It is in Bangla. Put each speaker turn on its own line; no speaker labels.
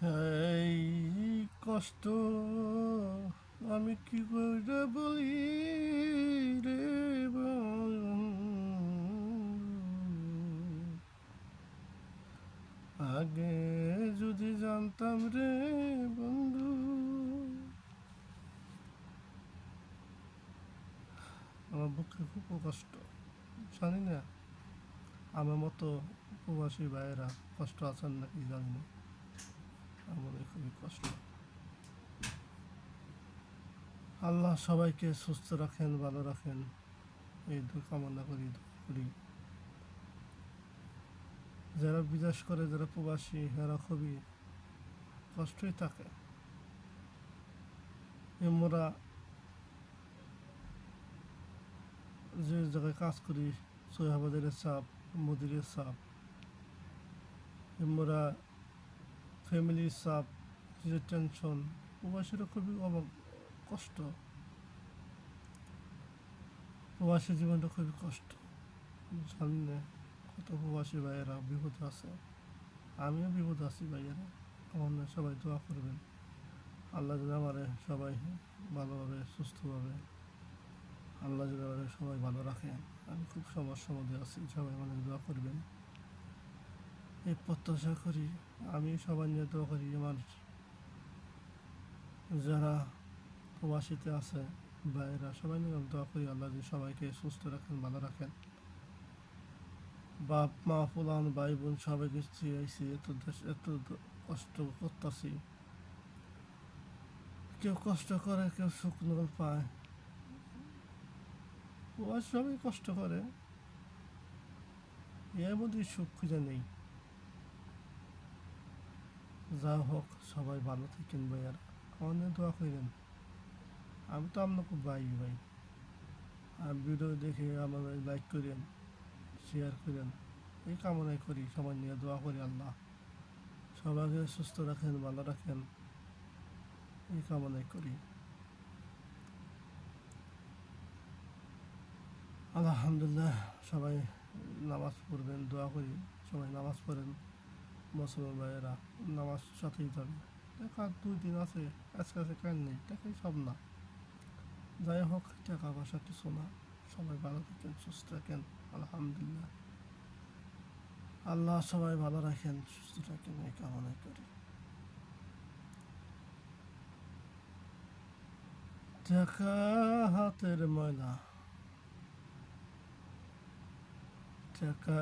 এই কষ্ট আমি কি করে বলি রে বন্ধু? আগে যদি জানতাম রে বন্ধু, আমার বুকে খুব কষ্ট। জানি না আমার মতো প্রবাসী ভাইয়েরা কষ্ট আছেন নাকি জানি না, আমাদের খুবই কষ্ট। আল্লাহ সবাইকে সুস্থ রাখেন, ভালো রাখেন, এই কামনা করি, দোয়া করি। যারা বিদেশ করে, যারা প্রবাসী, এরা খুবই কষ্টই থাকে। আমরা যে জায়গায় কাজ করি, সোহাবাদের চাপ, মুদিরের চাপ, আমরা ফ্যামিলির চাপ, নিজের টেনশন, প্রবাসীরা খুবই কষ্ট। প্রবাসী জীবনটা খুবই কষ্ট। জানি না কত প্রবাসী ভাইয়েরা বিপদ আছে, আমিও বিপদ আছি ভাইয়েরা। আমার না সবাই দোয়া করবেন, আল্লাহ যদি আমারে সবাই ভালোভাবে সুস্থভাবে, আল্লাহ যদি আমাদের সবাই ভালো রাখেন। আমি খুব সমস্যার মধ্যে আছি, সবাই অনেক দোয়া করবেন এই প্রত্যাশা করি। আমি সবাই নিয়ে দোয়া করি, আমার যারা প্রবাসীতে আছে ভাইয়েরা, সবাই নিয়ে দোয়া করি আল্লাহ যদি সবাইকে সুস্থ রাখেন, ভালো রাখেন। বাপ মা ফুলান ভাই বোন সবাইকে আইসি, এত দেশ এত কষ্ট করতেছি। কেউ কষ্ট করে, কেউ সুখ পায়। প্রবাসী সবাই কষ্ট করে, এর মধ্যে সুখ খুঁজে নেই। যা হোক, সবাই ভালো থাকেন ভাইয়ারা, আমাদের দোয়া করেন। আমি তো আপনাকে ভাই, আর ভিডিও দেখে আমাদের লাইক করেন, শেয়ার করেন, এই কামনাই করি। সবাই নিয়ে দোয়া করি আল্লাহ সবাইকে সুস্থ রাখেন, ভালো রাখেন, এই কামনাই করি। আলহামদুলিল্লাহ, সবাই নামাজ পড়বেন, দোয়া করি সবাই নামাজ পড়েন। মুসলমান ভাইয়েরা নামাজ সাথেই যাবে। টাকা 2 দিন আছে, আজকে আছে কাল নেই, টাকাই সব না। যাই হোক, টাকা পয়সা কিছু না। সবাই ভালো থাকেন, সুস্থ থাকেন। আলহামদুলিল্লাহ, আল্লাহ সবাই ভালো রাখেন, সুস্থ থাকেন, এই কামনাই করি। টাকা হাতের ময়লা, টাকা